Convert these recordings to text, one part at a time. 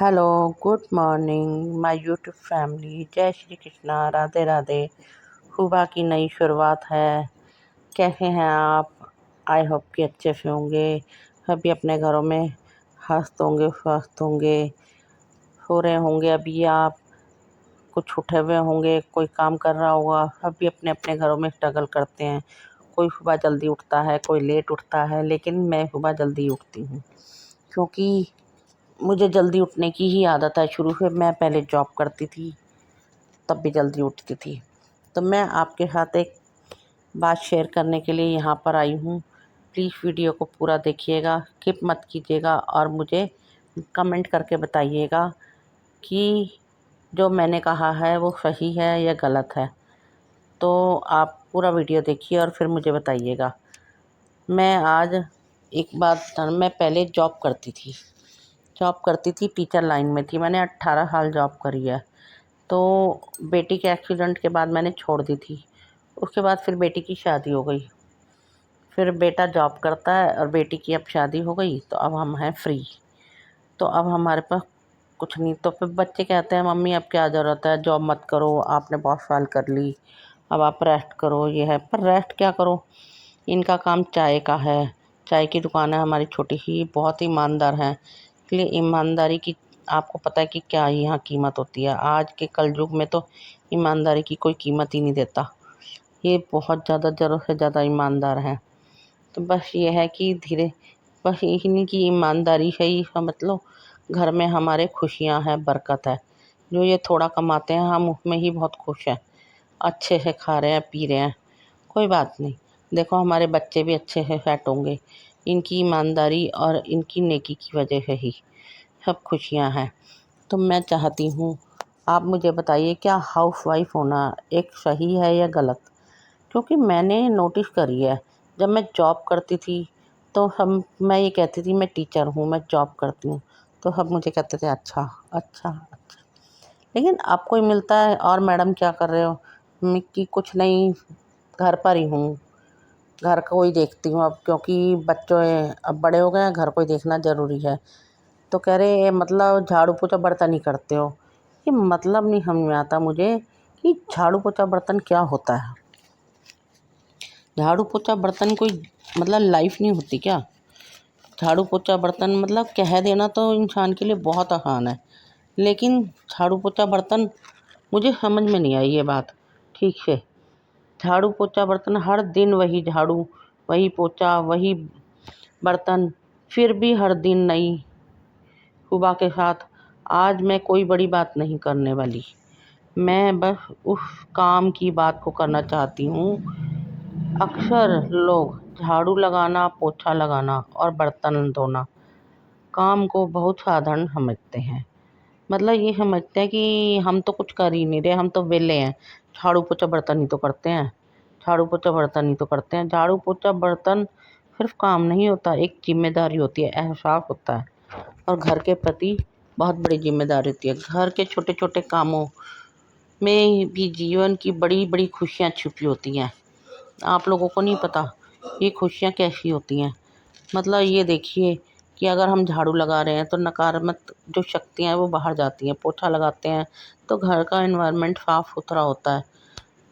Hello, good morning my YouTube family. जय श्री कृष्णा, राधे राधे। सुबह की नई शुरुआत है। कैसे हैं आप? आई होप कि अच्छे से होंगे। सभी अपने घरों में हंसते होंगे, स्वस्थ होंगे, सो रहे होंगे। अभी आप कुछ उठे हुए होंगे, कोई काम कर रहा होगा। सभी अपने अपने घरों में स्ट्रगल करते हैं। कोई सुबह जल्दी उठता है, कोई लेट उठता है, लेकिन मैं सुबह जल्दी उठती हूँ क्योंकि मुझे जल्दी उठने की ही आदत है। शुरू से मैं पहले जॉब करती थी, तब भी जल्दी उठती थी। तो मैं आपके साथ एक बात शेयर करने के लिए यहाँ पर आई हूँ। प्लीज़ वीडियो को पूरा देखिएगा, स्किप मत कीजिएगा और मुझे कमेंट करके बताइएगा कि जो मैंने कहा है वो सही है या गलत है। तो आप पूरा वीडियो देखिए और फिर मुझे बताइएगा। मैं आज एक बात, मैं पहले जॉब करती थी, टीचर लाइन में थी। मैंने 18 साल जॉब करी है। तो बेटी के एक्सीडेंट के बाद मैंने छोड़ दी थी। उसके बाद फिर बेटी की शादी हो गई। फिर बेटा जॉब करता है और बेटी की अब शादी हो गई, तो अब हम हैं फ्री। तो अब हमारे पास कुछ नहीं। तो फिर बच्चे कहते हैं, मम्मी अब क्या ज़रूरत है, जॉब मत करो, आपने बहुत साल कर ली, अब आप रेस्ट करो। ये है, पर रेस्ट क्या करो। इनका काम चाय का है। चाय की दुकान है हमारी छोटी सी, बहुत ईमानदार हैं। इसलिए ईमानदारी की आपको पता है कि क्या यहाँ कीमत होती है। आज के कलयुग में तो ईमानदारी की कोई कीमत ही नहीं देता। ये बहुत ज़्यादा, ज़रूरत से ज़्यादा ईमानदार हैं। तो बस ये है कि बस इन्हीं की ईमानदारी से ही समझ लो घर में हमारे खुशियाँ हैं, बरकत है। जो ये थोड़ा कमाते हैं, हम उसमें ही बहुत खुश हैं। अच्छे से खा रहे हैं, पी रहे हैं, कोई बात नहीं। देखो हमारे बच्चे भी अच्छे से सेट होंगे। इनकी ईमानदारी और इनकी नेकी की वजह से ही सब खुशियाँ हैं। तो मैं चाहती हूँ, आप मुझे बताइए, क्या हाउसवाइफ होना एक सही है या गलत? क्योंकि मैंने नोटिस करी है, जब मैं जॉब करती थी तो हम मैं ये कहती थी मैं टीचर हूँ, मैं जॉब करती हूँ, तो सब मुझे कहते थे अच्छा अच्छा अच्छा। लेकिन अब कोई मिलता है, और मैडम क्या कर रहे हो? मैं कि कुछ नहीं, घर पर ही हूँ, घर को ही देखती हूँ अब, क्योंकि बच्चों अब बड़े हो गए हैं, घर को ही देखना ज़रूरी है। तो कह रहे मतलब झाड़ू पोछा बर्तन ही करते हो। ये मतलब नहीं समझ में आता मुझे कि झाड़ू पोछा बर्तन क्या होता है। झाड़ू पोछा बर्तन कोई मतलब लाइफ नहीं होती क्या? झाड़ू पोछा बर्तन मतलब कह देना तो इंसान के लिए बहुत आसान है, लेकिन झाड़ू पोछा बर्तन मुझे समझ में नहीं आई ये बात ठीक से। झाड़ू पोछा बर्तन, हर दिन वही झाड़ू, वही पोछा, वही बर्तन, फिर भी हर दिन नई सुबह के साथ। आज मैं कोई बड़ी बात नहीं करने वाली, मैं बस उस काम की बात को करना चाहती हूँ। अक्सर लोग झाड़ू लगाना, पोछा लगाना और बर्तन धोना काम को बहुत साधारण समझते हैं। मतलब ये समझते हैं कि हम तो कुछ कर ही नहीं रहे, हम तो वेले हैं, झाड़ू पोछा बर्तन ही तो करते हैं, झाड़ू पोछा बर्तन ही तो करते हैं। झाड़ू पोछा बर्तन सिर्फ काम नहीं होता, एक जिम्मेदारी होती है, एहसास होता है, और घर के प्रति बहुत बड़ी जिम्मेदारी होती है। घर के छोटे छोटे कामों में भी जीवन की बड़ी बड़ी खुशियाँ छुपी होती हैं। आप लोगों को नहीं पता ये खुशियाँ कैसी होती हैं। मतलब ये देखिए कि अगर हम झाड़ू लगा रहे हैं तो नकारात्मक जो शक्तियाँ हैं वो बाहर जाती हैं। पोछा लगाते हैं तो घर का एनवायरनमेंट साफ़ सुथरा होता है।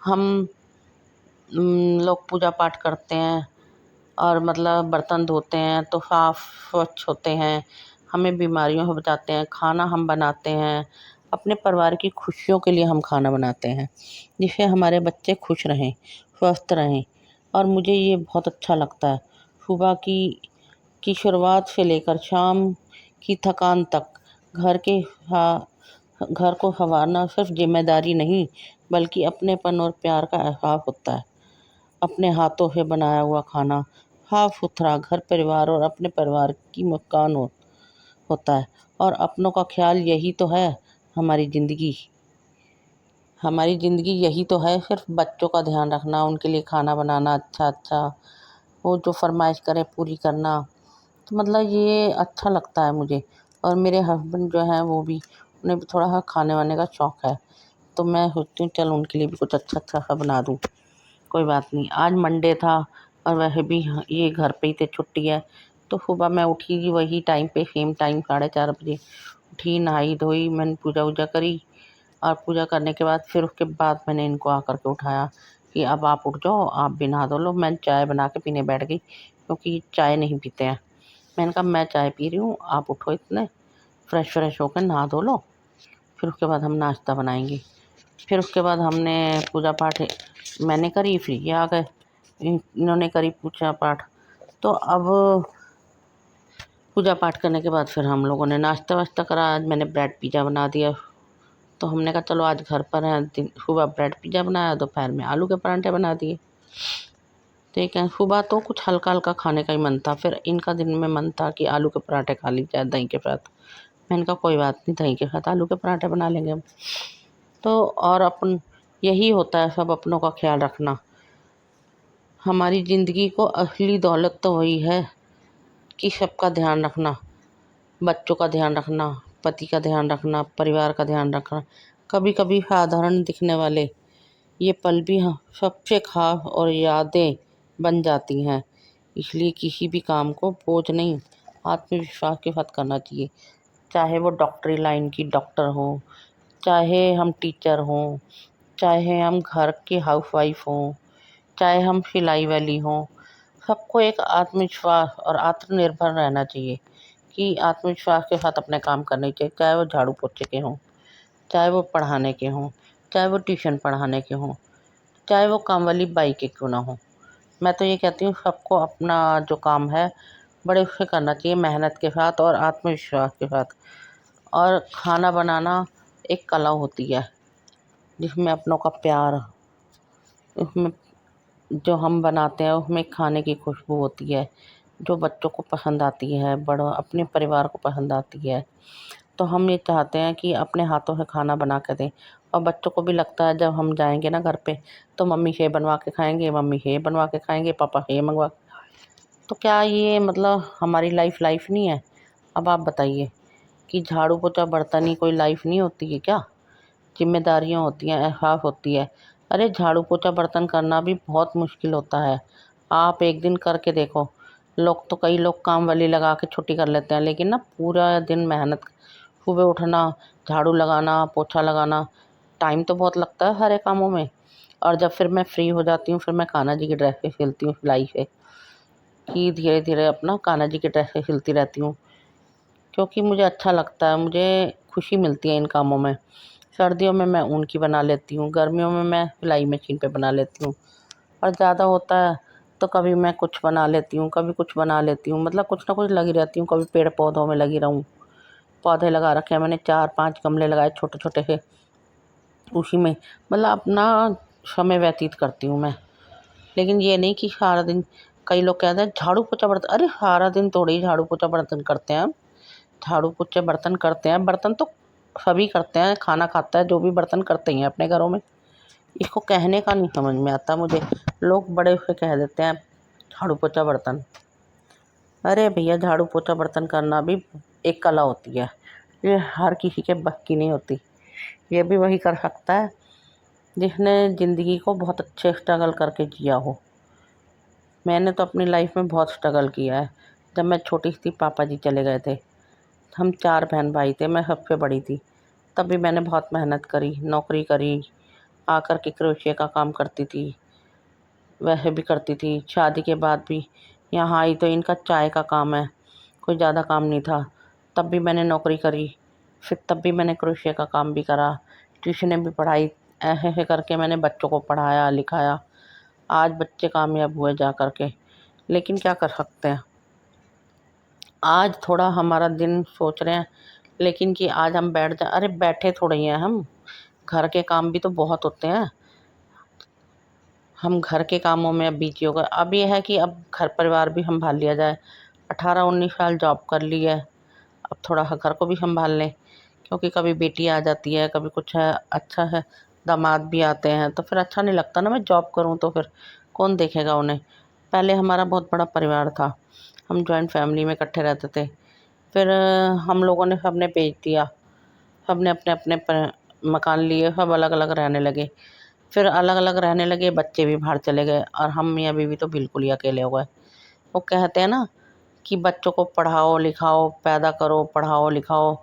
हम लोग पूजा पाठ करते हैं और मतलब बर्तन धोते हैं तो साफ़ स्वच्छ होते हैं, हमें बीमारियों से बचाते हैं। खाना हम बनाते हैं, अपने परिवार की खुशियों के लिए हम खाना बनाते हैं, जिससे हमारे बच्चे खुश रहें, स्वस्थ रहें। और मुझे ये बहुत अच्छा लगता है। सुबह की शुरुआत से लेकर शाम की थकान तक घर को संवारना सिर्फ जिम्मेदारी नहीं, बल्कि अपनेपन और प्यार का एहसास होता है। अपने हाथों से बनाया हुआ खाना, साफ सुथरा घर परिवार और अपने परिवार की मुस्कान होता है। और अपनों का ख्याल यही तो है हमारी ज़िंदगी। हमारी ज़िंदगी यही तो है, सिर्फ बच्चों का ध्यान रखना, उनके लिए खाना बनाना अच्छा अच्छा, वो जो फरमाइश करे पूरी करना। तो मतलब ये अच्छा लगता है मुझे। और मेरे हस्बैंड जो हैं वो भी, उन्हें भी थोड़ा सा खाने वाने का शौक़ है। तो मैं सोचती हूँ चल उनके लिए भी कुछ अच्छा अच्छा सा बना दूँ। कोई बात नहीं, आज मंडे था और वैसे भी ये घर पे ही थे, छुट्टी है। तो सुबह मैं उठी वही टाइम पे, सेम टाइम 4:30 बजे उठी, नहाई धोई, मैंने पूजा वूजा करी। और पूजा करने के बाद फिर उसके बाद मैंने इनको आकर के उठाया कि अब आप उठ जाओ, आप भी नहा धो लो। मैं चाय बना के पीने बैठ गई क्योंकि चाय नहीं पीते हैं। मैंने कहा मैं चाय पी रही हूँ, आप उठो, इतने फ्रेश फ्रेश होकर नहा धो लो, फिर उसके बाद हम नाश्ता बनाएंगे। फिर उसके बाद हमने पूजा पाठ मैंने करी, फिर ये आ गए, इन्होंने करी पूजा पाठ। तो अब पूजा पाठ करने के बाद फिर हम लोगों ने नाश्ता वास्ता करा। आज मैंने ब्रेड पिज़्ज़ा बना दिया। तो हमने कहा चलो आज घर पर हैं, सुबह ब्रेड पिज़्ज़ा बनाया, दोपहर में आलू के परांठे बना दिए। ठीक है, सुबह तो कुछ हल्का हल्का खाने का ही मन था, फिर इनका दिन में मन था कि आलू के परांठे खा ली जाए दही के साथ। मैंने कहा कोई बात नहीं, दही के साथ आलू के परांठे बना लेंगे हम। तो और अपन यही होता है, सब अपनों का ख्याल रखना। हमारी ज़िंदगी को असली दौलत तो वही है कि सबका ध्यान रखना, बच्चों का ध्यान रखना, पति का ध्यान रखना, परिवार का ध्यान रखना। कभी कभी साधारण दिखने वाले ये पल भी सबसे खास और यादें बन जाती हैं। इसलिए किसी भी काम को बोझ नहीं, आत्मविश्वास के साथ करना चाहिए। चाहे वो डॉक्टरी लाइन की डॉक्टर हो, चाहे हम टीचर हों, चाहे हम घर की हाउसवाइफ हों, चाहे हम सिलाई वाली हों, सबको एक आत्मविश्वास और आत्मनिर्भर रहना चाहिए कि आत्मविश्वास के साथ अपने काम करने चाहिए। चाहे वो झाड़ू पोछे के हों, चाहे वो पढ़ाने के हों, चाहे वो ट्यूशन पढ़ाने के हों, चाहे वो काम वाली बाई के क्यों ना हो। मैं तो ये कहती हूँ सबको अपना जो काम है बड़े उससे करना चाहिए, मेहनत के साथ और आत्मविश्वास के साथ। और खाना बनाना एक कला होती है जिसमें अपनों का प्यार, उसमें जो हम बनाते हैं उसमें खाने की खुशबू होती है जो बच्चों को पसंद आती है, बड़ों अपने परिवार को पसंद आती है। तो हम ये चाहते हैं कि अपने हाथों से खाना बना के दें, और बच्चों को भी लगता है जब हम जाएंगे ना घर पे तो मम्मी ये बनवा के खाएंगे, मम्मी ये बनवा के खाएंगे, पापा ये मंगवा। तो क्या ये मतलब हमारी लाइफ नहीं है? अब आप बताइए कि झाड़ू पोछा बर्तन ही कोई लाइफ नहीं होती है क्या? जिम्मेदारियाँ होती हैं, एहसास होती है। अरे झाड़ू पोछा बर्तन करना भी बहुत मुश्किल होता है। आप एक दिन करके देखो। कई लोग काम वाली लगा के छुट्टी कर लेते हैं, लेकिन ना पूरा दिन मेहनत, सुबह उठना, झाड़ू लगाना, पोछा लगाना, टाइम तो बहुत लगता है सारे कामों में। और जब फिर मैं फ्री हो जाती हूँ, फिर मैं कान्हा जी की ड्रेसें सिलती हूँ सिलाई से, कि धीरे धीरे अपना कान्हा जी की ड्रेसें सिलती रहती हूँ, क्योंकि मुझे अच्छा लगता है, मुझे खुशी मिलती है इन कामों में। सर्दियों में मैं ऊन की बना लेती हूँ, गर्मियों में मैं सिलाई मशीन पे बना लेती हूँ। और ज़्यादा होता है तो कभी मैं कुछ बना लेती हूँ, कभी कुछ बना लेती हूँ, मतलब कुछ ना कुछ लगी रहती हूँ। कभी पेड़ पौधों में लगी रहूँ, पौधे लगा रखे हैं मैंने, 4-5 गमले लगाए छोटे छोटे से, उसी में मतलब अपना समय व्यतीत करती हूँ मैं। लेकिन ये नहीं कि सारा दिन, कई लोग कहते हैं झाड़ू पोछा बर्तन, अरे सारा दिन थोड़ी ही झाड़ू पोछा बर्तन करते हैं हम। झाड़ू पोछे बर्तन करते हैं, बर्तन तो सभी करते हैं, खाना खाता है जो भी बर्तन करते ही हैं अपने घरों में। इसको कहने का नहीं समझ में आता मुझे, लोग बड़े से कह देते हैं झाड़ू पोछा बर्तन। अरे भैया, झाड़ू पोछा बर्तन करना भी एक कला होती है, ये हर किसी के बस की नहीं होती। ये भी वही कर सकता है जिसने ज़िंदगी को बहुत अच्छे स्ट्रगल करके जिया हो। मैंने तो अपनी लाइफ में बहुत स्ट्रगल किया है। जब मैं छोटी सी थी, पापा जी चले गए थे, हम 4 बहन भाई थे, मैं सबसे बड़ी थी। तब भी मैंने बहुत मेहनत करी, नौकरी करी, आकर के क्रोशिया का काम करती थी, वैसे भी करती थी। शादी के बाद भी यहाँ आई तो इनका चाय का काम है, कोई ज़्यादा काम नहीं था, तब भी मैंने नौकरी करी। फिर तब भी मैंने क्रोशिया का काम भी करा, ट्यूशनें भी पढ़ाई। ऐसे ऐसे करके मैंने बच्चों को पढ़ाया लिखाया। आज बच्चे कामयाब हुए जा कर के। लेकिन क्या कर सकते हैं, आज थोड़ा हमारा दिन सोच रहे हैं, लेकिन कि आज हम बैठ जाए, अरे बैठे थोड़े ही हैं हम, घर के काम भी तो बहुत होते हैं। हम घर के कामों में अब बिजी हो गए। अब ये है कि अब घर परिवार भी संभाल लिया जाए। 18-19 साल जॉब कर ली है, अब थोड़ा सा घर को भी संभाल लें, क्योंकि कभी बेटी आ जाती है, कभी कुछ है, अच्छा है, दामाद भी आते हैं, तो फिर अच्छा नहीं लगता ना मैं जॉब करूं तो फिर कौन देखेगा उन्हें। पहले हमारा बहुत बड़ा परिवार था, हम जॉइंट फैमिली में इकट्ठे रहते थे। फिर हम लोगों ने सबने बेच दिया, सबने अपने अपने मकान लिए, सब अलग अलग रहने लगे। फिर अलग अलग रहने लगे, बच्चे भी बाहर चले गए, और हम मियाँ बीवी तो बिल्कुल ही अकेले हो गए। वो कहते हैं ना कि बच्चों को पढ़ाओ लिखाओ, पैदा करो, पढ़ाओ लिखाओ,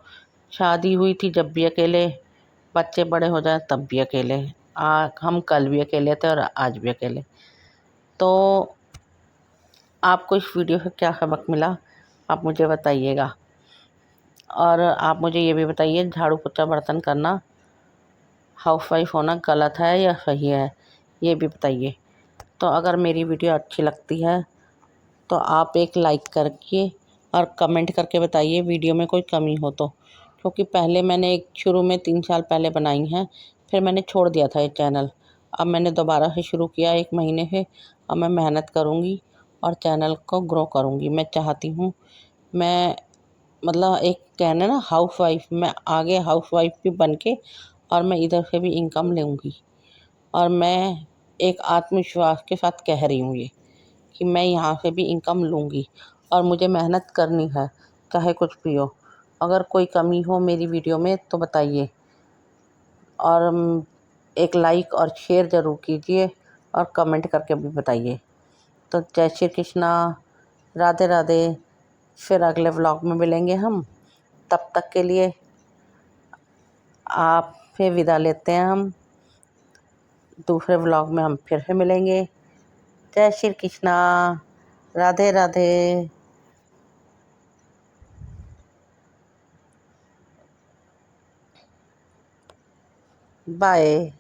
शादी हुई थी जब भी अकेले, बच्चे बड़े हो जाए तब भी अकेले। हम कल भी अकेले थे और आज भी अकेले। तो आपको इस वीडियो से क्या सबक मिला, आप मुझे बताइएगा। और आप मुझे ये भी बताइए, झाड़ू पोछा बर्तन करना हाउसवाइफ होना गलत है या सही है, ये भी बताइए। तो अगर मेरी वीडियो अच्छी लगती है तो आप एक लाइक करके और कमेंट करके बताइए वीडियो में कोई कमी हो तो। क्योंकि पहले मैंने एक शुरू में 3 साल पहले बनाई हैं, फिर मैंने छोड़ दिया था ये चैनल। अब मैंने दोबारा से शुरू किया 1 महीने से। अब मैं मेहनत करूँगी और चैनल को ग्रो करूँगी। मैं चाहती हूँ, मैं मतलब एक कहना ना हाउसवाइफ, मैं आगे हाउसवाइफ भी बन के और मैं इधर से भी इनकम लूँगी। और मैं एक आत्मविश्वास के साथ कह रही हूँ ये, कि मैं यहाँ से भी इनकम लूँगी और मुझे मेहनत करनी है, चाहे कुछ भी हो। अगर कोई कमी हो मेरी वीडियो में तो बताइए। और एक लाइक और शेयर ज़रूर कीजिए और कमेंट करके भी बताइए। तो जय श्री कृष्णा, राधे राधे। फिर अगले व्लॉग में मिलेंगे हम। तब तक के लिए आप फिर विदा लेते हैं हम। दूसरे व्लॉग में हम फिर से मिलेंगे। जय श्री कृष्णा, राधे राधे। बाय।